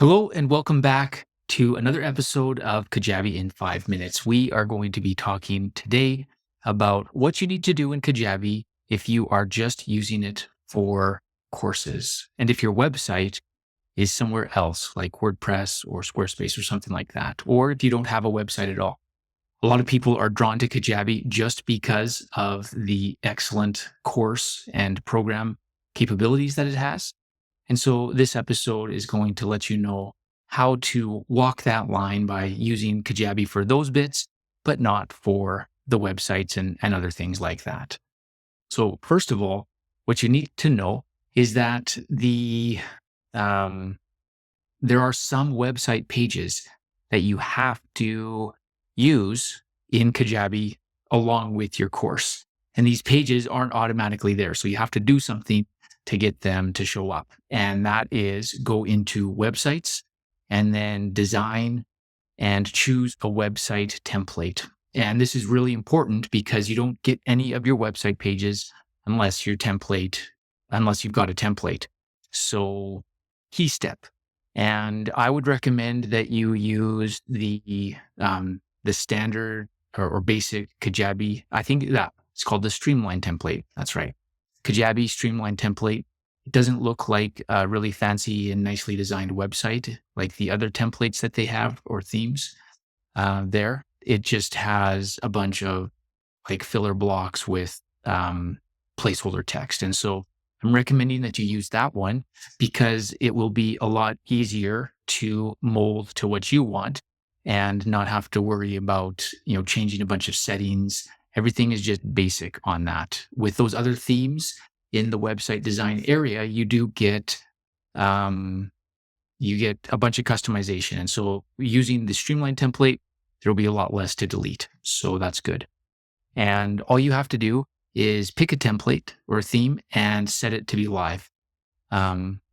Hello and welcome back to another episode of Kajabi in 5 minutes. We are going to be talking today about what you need to do in Kajabi if you are just using it for courses. And if your website is somewhere else, like WordPress or Squarespace or something like that, or if you don't have a website at all. A lot of people are drawn to Kajabi just because of the excellent course and program capabilities that it has. And so this episode is going to let you know how to walk that line by using Kajabi for those bits, but not for the websites and other things like that. So first of all, what you need to know is that um, there are some website pages that you have to use in Kajabi along with your course. And these pages aren't automatically there. So you have to do something to get them to show up. And that is go into websites and then design and choose a website template. And this is really important because you don't get any of your website pages unless you've got a template. So key step. And I would recommend that you use the standard or basic Kajabi. I think that it's called the Streamline template. That's right. Kajabi Streamline template. It doesn't look like a really fancy and nicely designed website like the other templates that they have or themes there. It just has a bunch of like filler blocks with placeholder text. And so I'm recommending that you use that one because it will be a lot easier to mold to what you want and not have to worry about, changing a bunch of settings. Everything is just basic on that. With those other themes in the website design area, you do get a bunch of customization. And so using the Streamline template, there'll be a lot less to delete. So that's good. And all you have to do is pick a template or a theme and set it to be live,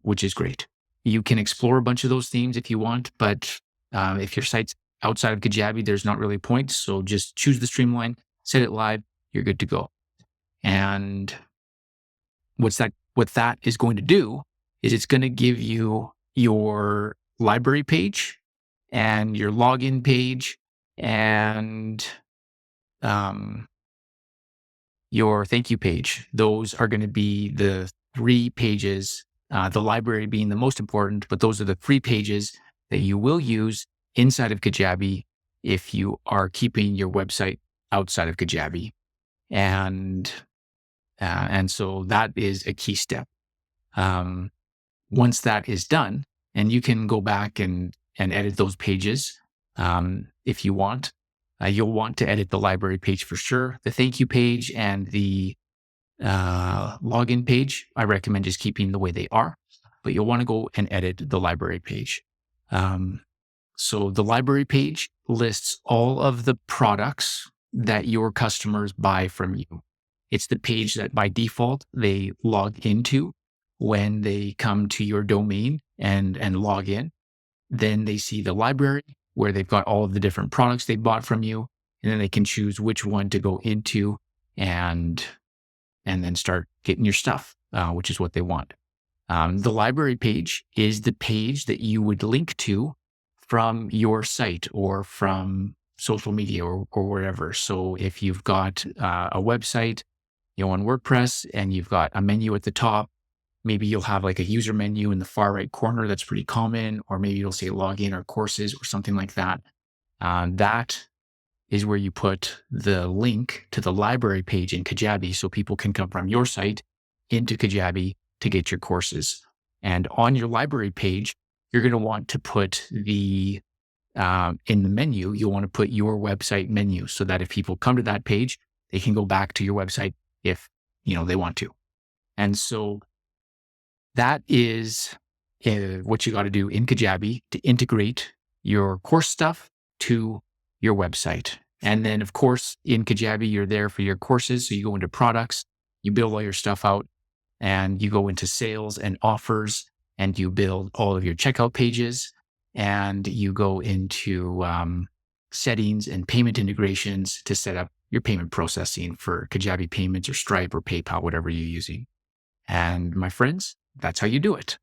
which is great. You can explore a bunch of those themes if you want, but if your site's outside of Kajabi, there's not really a point. So just choose the Streamline, set it live, you're good to go. And what that is going to do is it's going to give you your library page and your login page and your thank you page. Those are going to be the 3 pages, the library being the most important, but those are the 3 pages that you will use inside of Kajabi if you are keeping your website outside of Kajabi. And so that is a key step. Once that is done, and you can go back and edit those pages if you want. You'll want to edit the library page for sure. The thank you page and the login page, I recommend just keeping the way they are, but you'll want to go and edit the library page. So the library page lists all of the products that your customers buy from you. It's the page that by default they log into when they come to your domain and log in. Then they see the library where they've got all of the different products they bought from you. And then they can choose which one to go into and then start getting your stuff, which is what they want. The library page is the page that you would link to from your site or from social media or wherever. So if you've got a website, on WordPress and you've got a menu at the top, maybe you'll have like a user menu in the far right corner. That's pretty common. Or maybe you'll say login or courses or something like that. That is where you put the link to the library page in Kajabi so people can come from your site into Kajabi to get your courses. And on your library page, you're going to want to put in the menu, you'll want to put your website menu so that if people come to that page, they can go back to your website if, they want to. And so that is what you got to do in Kajabi to integrate your course stuff to your website. And then, of course, in Kajabi, you're there for your courses. So you go into products, you build all your stuff out, and you go into sales and offers, and you build all of your checkout pages, and you go into settings and payment integrations to set up your payment processing for Kajabi payments or Stripe or PayPal, whatever you're using. And my friends, that's how you do it.